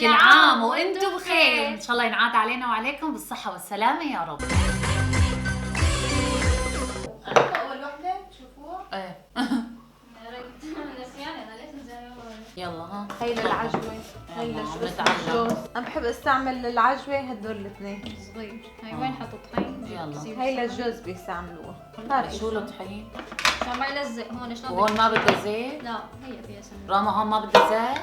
كل عام وانتم بخير، ان شاء الله ينعاد علينا وعليكم بالصحة والسلامة يا رب. اول وحده تشوفوها؟ ايه يلا ها. هي للعجوه، هي للجوز. انا بحب استعمل للعجوه هدول الاثنين صغير. هاي وين حطوا طحين؟ يلا هي للجوز بيستعملوها. شو الطحين؟ عشان ما يلزق هون. شلون وهون ما بدها زيت؟ لا هي فيها سمنه. راما هون ما بدها زيت؟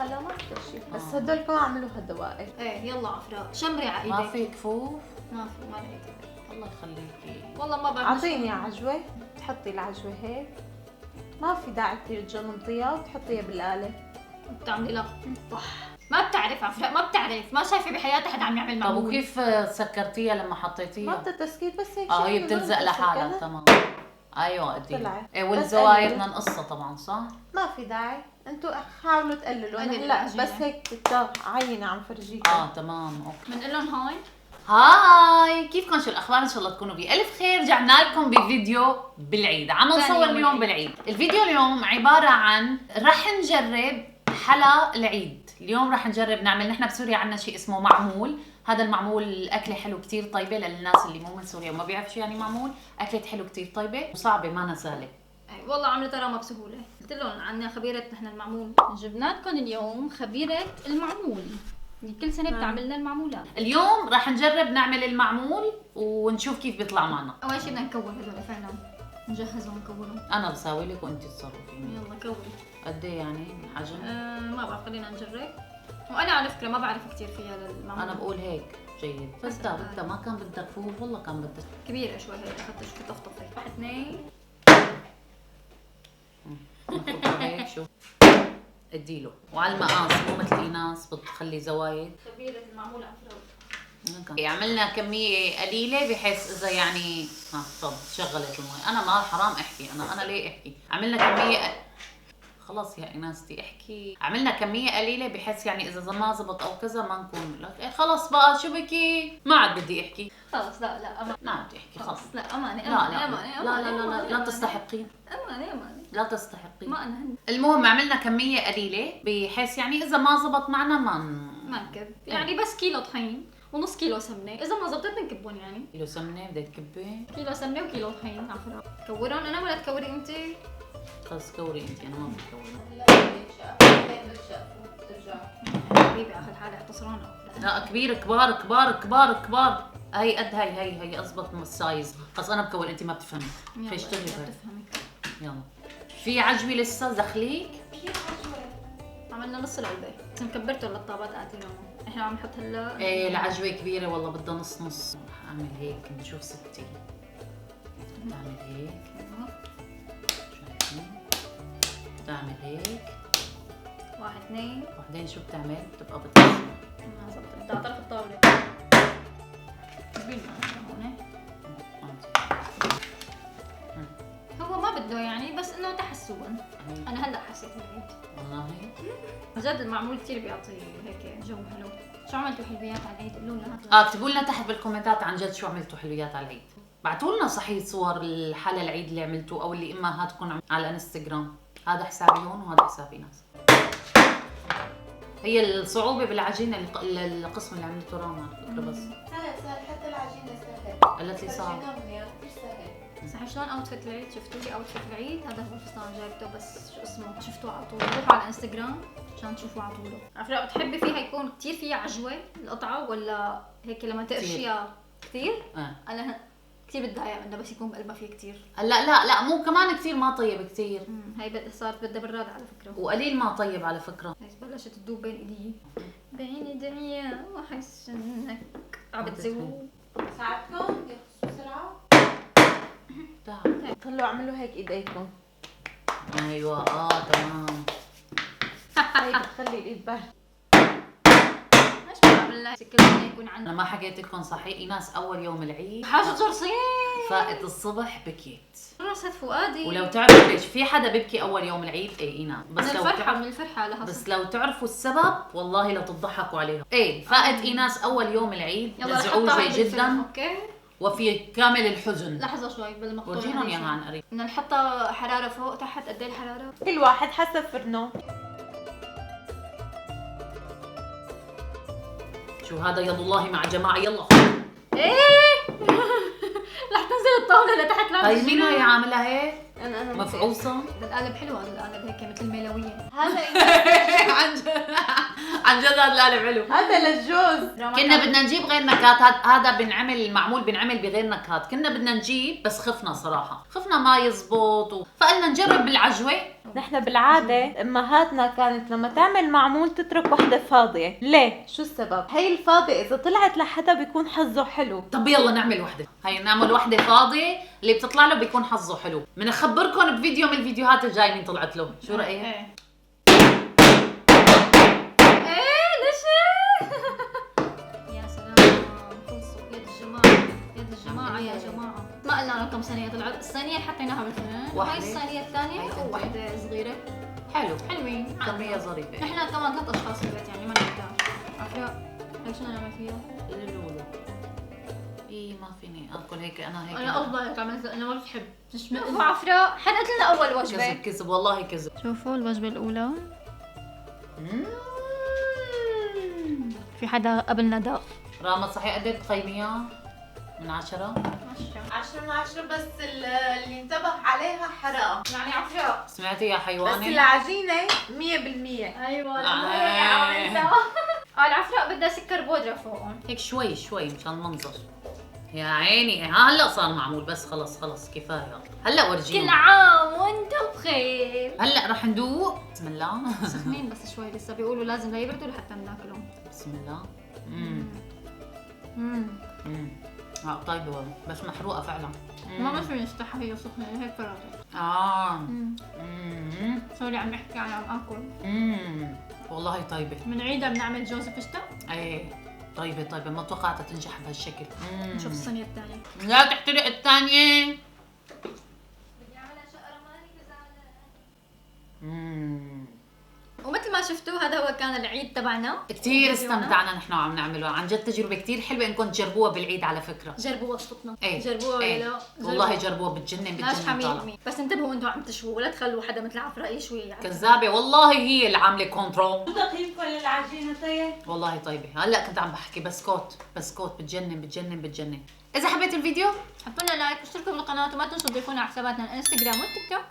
لا ما بدها شيء، بس هدول كمان عملوها دوائر. ايه يلا عفراء شمري على ما ايدك. في كفوف؟ ما في، ما لقيت. الله يخليكي. والله ما بعرف. اعطيني عجوه، تحطي العجوه هيك، ما في داعي كثير تجنطيها وتحطيها بالآلة. بتعملي لا ما بتعرف عفراء، ما بتعرف، ما شايفه بحياتها حدا عم يعمل طب معمول. وكيف سكرتيها لما ما حطيتيها؟ بدها تسكير، بس هيك هي شيء بتلزق بدون لحالها. تسكير. تمام. ايوه قدي. طلعت. ايه بس والزواير قللي. بدنا نقصها طبعا صح؟ ما في داعي، انتوا حاولوا تقللوا. قلل لا العجينة. بس هيك عينة عم فرجيكم. تمام اوكي. بنقول لهم هاي. هاي كيفكم؟ شو الاخبار؟ ان شاء الله تكونوا بألف خير. رجعنا لكم بفيديو بالعيد، عم نصور يوم اليوم العيد. بالعيد. الفيديو اليوم عبارة عن رح نجرب حلا العيد. اليوم رح نجرب نعمل، نحن بسوريا عندنا شيء اسمه معمول. هذا المعمول اكله حلو كتير طيبه للناس اللي مو من سوريا وما بيعرفوا شو يعني معمول. اكله حلو كتير طيبه وصعبه ما سهله. أي والله عملت رامة بسهولة. قلت لهم عنا خبيرة نحن المعمول. جبنا لكم اليوم خبيرة المعمول. كل سنة بتعمل لنا المعمولات. اليوم رح نجرب نعمل المعمول ونشوف كيف بيطلع معنا. أول شيء بدنا نكون هذول فعلا. نجهزهم ونكونهم. انا بساوي لك وانت تصرفي. يلا كون. قد ايه يعني الحجم؟ ما بعرف، خلينا نجرب. وانا على فكره ما بعرف كثير فيها للمعمول. انا بقول هيك جيد. بس بدها ما كان بدك فوق، والله كان بدك كبيره شوي هيك حتى شوي طفطفه. 1 2 هيك. شوف اديله وعلى المقاس، مو مثل ايناس بتخلي زوايد. خبيره المعمول عفراء. عملنا كميه قليله بحيث اذا يعني طب شغلت المي. انا ما حرام احكي، انا ليه احكي. عملنا كميه خلاص يا ايناستي احكي. عملنا كميه قليله بحيث يعني اذا ما زبط او كذا ما نكون لك خلص بقى شو بكي. ما عاد بدي احكي خلص لا أمانة. ما بدي احكي خلص. لا أمانة لا لا أمانة لا لا لا لا تستحقين. أمانة لا تستحقين. ما أنا هن. المهم عملنا كميه قليله بحيث يعني اذا ما زبط معنا ما نكب يعني بس كيلو طحين ونص كيلو سمنه. اذا ما زبطت نكبهم يعني. كيلو سمنه بدك تكبي. كيلو سمنه وكيلو طحين عفراء. كورهم انا ولا تكوري انت؟ خلص كوري انت، انا ما بكوري. حبيبي اخذ حالي اختصرانا. لا كبير كبار كبار كبار كبار. هي قد هي اضبط من السايز. خلص انا بكور انت ما بتفهمي. فاشتغلي هيك. بتفهمي. يلا. في عجوه لسه زخليك؟ عملنا نص العلبه. بس مكبرته للطابات قاعدين احنا عم نحط هلا. ايه العجوه كبيره والله بدها نص نص. رح اعمل هيك نشوف ستي. تعمل هيك. تعمل هيك. 1 2 وبعدين شو بتعمل؟ بتبقى بتقسم. ما زبطت. بدي على طرف الطاوله. هون. هو ما بده يعني بس انه تحسبا. انا هلا حسيت بالعيد. والله جد المعمول كثير بيعطي هيك جو حلو. شو عملتوا حلويات على العيد؟ قولوا لنا. اكتبوا لنا تحت بالكومنتات عن جد شو عملتوا حلويات على العيد. بعتوا لنا صحيح صور الحلا العيد اللي عملتوه او اللي امهاتكم على الانستغرام. هذا حسابي هون وهذا حسابي ناس. هي الصعوبة بالعجينة القسم اللي عملته راما على فكرة. بس سهل حتى العجينة سهل. قالت لي صعب. صحيح شلون اوتفيت العيد؟ شفتوا لي اوتفيت العيد؟ هذا هو الفستان جايبته بس شو اسمه شفتوه على طول. روحوا على الانستغرام عشان تشوفوا على طول. عفراء بتحبي فيها يكون كثير فيها عجوة القطعة ولا هيك لما تقشيها كثير؟ انا كثير بتضايق انه بس يكون بقلبها فيه كثير. لا مو كمان كثير ما طيب كثير. هي صارت بدها براد على فكرة. وقليل ما طيب على فكرة. هي بلشت تدوب بين ايدي. بين ايدي واحس انك عم بتزوق. ساعدكم يخلصوا بسرعة. طلعوا اعملوا هيك ايديكم. ايوه تمام. هي بتخلي الايد بارده. ليش ما بعمل لها كل يكون عندنا؟ انا ما حكيت لكم صحيح ايناس اول يوم العيد حاجة جرسين. فائت الصبح بكيت. رست فؤادي. ولو تعرفوا ليش في حدا بيبكي اول يوم العيد؟ ايه ايناس. بس من لو الفرحة من الفرحة لها. بس لو تعرفوا السبب والله لا تضحكوا عليها. ايه فائت ايناس اول يوم العيد مزعوجة جدا. اوكي. وفي كامل الحزن. لحظة شوي بالمقطوع. ورجينهم اياها عن قريب. بدنا نحطها حرارة فوق تحت. قد ايه الحرارة؟ كل واحد حسب فرنه. شو هذا يد الله مع جماعه يلا. ايه رح تنزل الطاوله لتحت لا هاي مين هي عاملها هيك؟ انا مفعوصه. هذا القالب حلو، هذا القالب هيك مثل الميلويه. هذا عن جد عن جد هذا القالب حلو. هذا للجوز. كنا بدنا نجيب غير نكهات، هذا بنعمل بغير نكهات، كنا بدنا نجيب بس خفنا صراحه، خفنا ما يزبط فقلنا نجرب بالعجوه. نحن بالعادة امهاتنا كانت لما تعمل معمول تترك وحدة فاضية، ليه؟ شو السبب؟ هي الفاضية اذا طلعت لحدا بيكون حظه حلو. طب يلا نعمل وحده، هي نعمل وحده فاضيه اللي بتطلع له بيكون حظه حلو. بنخبركم بفيديو من الفيديوهات الجاي مين طلعت له، شو رايك؟ ايه ليش يا سلام خلصوا. يد الجماعه، يد الجماعه يا جماعه. ما قلنا لكم صينيه طلعت، الصينيه اللي حطيناها بالفرن وهي الصينيه الثانيه وواحده صغيره. حلو حلوين كميه ظريفه. احنا كمان 3 اشخاص في البيت يعني ما نقدر. عفراء هيك شو بدنا نعمل فيها؟ لولو ايه ما فيني اكل هيك انا هيك. انا افضل هيك عملت لانه ما بتحب تشمئز. عفراء حرقت لنا اول وجبه. كذب كذب والله كذب. شوفوا الوجبه الاولى. في حدا قبلنا داق. راما صحيح قد ايه بتقيميها؟ من 10؟ 10 من 10 بس اللي انتبه عليها حرقة. يعني عفراء سمعتي يا حيوانه؟ بس العجينة 100%. ايوه آه. العفراء بدها سكر بودرة فوقهم. هيك شوي شوي مشان المنظر. يا عيني هلا صار معمول بس خلص كفايه. هلا كل ورجينا. عام وانتم بخير. هلا رح ندوق. بسم الله. سخنين بس شوي لسه بيقولوا لازم لا يبردوا لحتى ناكلهم. بسم الله. امم طيبه والله بس محروقه فعلا. ما فيني استحى هي سخنه هيك فرطت. سوري عم احكي عم اكل. والله طيبه. بنعيدها بنعمل جوز فشتا. ايه طيبه ما توقعتها تنجح بهالشكل. نشوف الصينيه الثانيه. لا تحترق الثانيه. بدي اعملها شقره مالي امم ومثل ما شفتوا هذا هو كان العيد تبعنا. كثير استمتعنا نحن وعم نعمله، عن جد تجربه كثير حلوه انكم تجربوها بالعيد على فكره. جربوها وصفتنا. ايه جربوها ولا ايه. لا؟ والله جربوها بتجنن ناجحه طالعة. 100%. بس انتبهوا انتم عم تشووا ولا تخلوا حدا مثل عفراء يشوي يعني. كذابه والله هي اللي عامله كنترول. شو دقيقكم للعجينة طيب؟ والله طيبه. هلا كنت عم بحكي بسكوت بتجنن. اذا حبيتوا الفيديو حطوا لنا لايك واشتركوا بالقناه وما تنسوا تضيفونا على حساباتنا الانستغرام والتيك توك.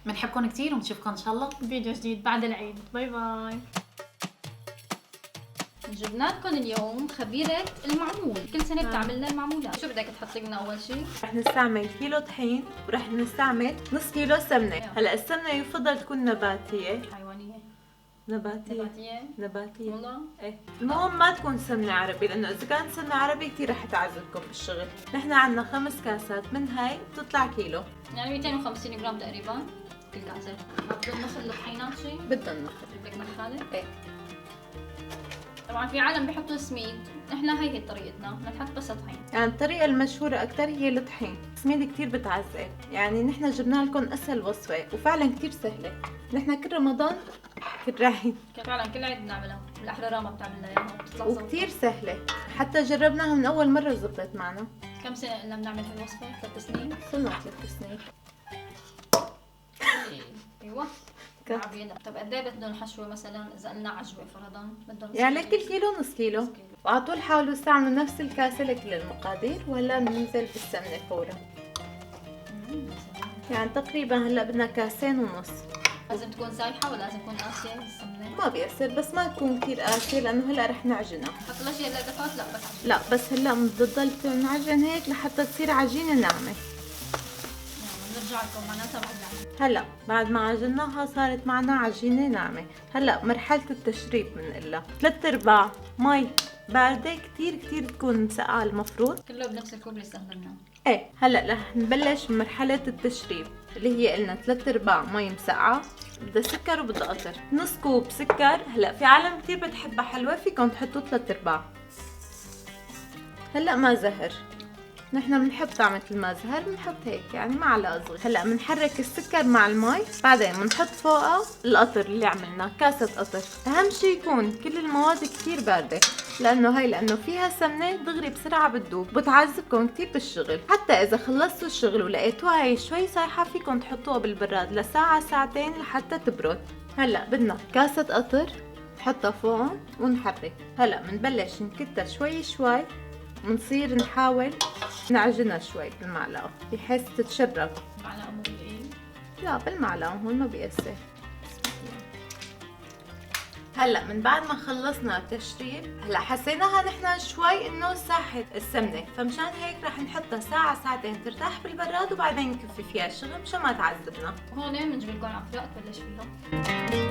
بنحبكم كثير ونشوفكم ان شاء الله فيديو جديد بعد العيد. باي باي. جبنا لكم اليوم خبيرة المعمول، كل سنة بتعمل لنا المعمولات. شو بدك تحطي لنا أول شيء؟ رح نستعمل كيلو طحين ورح نستعمل نص كيلو سمنة. هلا السمنة يفضل تكون نباتية. حيوانية. نباتية والله؟ ايه. المهم ما تكون سمنة عربي لأنه إذا كانت سمنة عربي كثير رح تعذبكم بالشغل. نحن عنا 5 كاسات من هاي بتطلع كيلو. يعني 250 جرام تقريبا كل كاسة. ما بدنا نخل الطحينات شيء؟ بدنا نخل. بدك نخالة؟ ايه. طبعا في عالم بيحطوا سميد، نحن هي طريقتنا، بنحط بس طحين. يعني الطريقة المشهورة أكثر هي الطحين، السميد كثير بتعذب، يعني نحن جبنا لكم أسهل وصفة وفعلا كثير سهلة. نحن كل رمضان كل عيد فعلا كل عيد بنعملها، بالأحرى راما بتعملنا اياها بتطلع وكثير سهلة، حتى جربناها من أول مرة زبطت معنا. كم سنة قلنا بنعمل هالوصفة؟ 3 سنين؟ صرنا 3 سنين. ايوه. عبينا. طب قد ايه بدهم حشوه مثلا اذا قلنا عجوه فرضا؟ بدهم يعني لكل كيلو نص كيلو. وعلى طول حاولوا استعملوا نفس الكاسة لكل المقادير وهلا بننزل بالسمنة فورا. يعني تقريبا هلا بدنا 2.5 كاس. لازم تكون سايحه ولا لازم تكون قاسيه السمنه؟ ما بيأثر بس ما تكون كثير قاسية لأنه هلا رح نعجنها. حط لها شيء هلا دفات؟ لا بس عجينه. لا بس هلا بتضل تنعجن هيك لحتى تصير عجينة ناعمة. نرجع لكم معناتها بعد العجين. هلا بعد ما عجناها صارت معنا عجينة ناعمة. هلا مرحلة التشريب بنقلها 3/4 مي باردة كتير تكون مسقعة المفروض. كله بنفس الكوب اللي استخدمناه. ايه هلا رح نبلش بمرحلة التشريب اللي هي قلنا 3/4 مي مسقعة، بدها سكر وبدها قطر. نص كوب سكر. هلا في عالم كتير بتحبها حلوة فيكم تحطوا 3/4. هلا ما زهر، نحن بنحب طعمة الماء زهر بنحط هيك يعني معلقة صغيرة. هلا بنحرك السكر مع المي، بعدين بنحط فوقها القطر اللي عملناه، كاسة قطر. أهم شي يكون كل المواد كتير باردة لأنه فيها سمنة دغري بسرعة بتذوب، بتعذبكم كتير بالشغل. حتى إذا خلصتوا الشغل ولقيتوها هي شوي سايحة فيكم تحطوها بالبراد لساعة ساعتين لحتى تبرد. هلا بدنا كاسة قطر بنحطها فوق ونحرك. هلا بنبلش نكتها شوي شوي، ونصير نحاول نعجنها شوي بالمعلقة بحيث تتشرب. معلقة مو بالايد؟ لا بالمعلقة، هون ما بيأثر. هلا من بعد ما خلصنا تشريب، هلا حسيناها نحن شوي انه ساحت السمنه، فمشان هيك رح نحطها ساعه ساعتين ترتاح بالبراد وبعدين نكفي فيها الشغل مشان ما تعذبنا. هون بنجيب لكم عفراء تبلش فيها.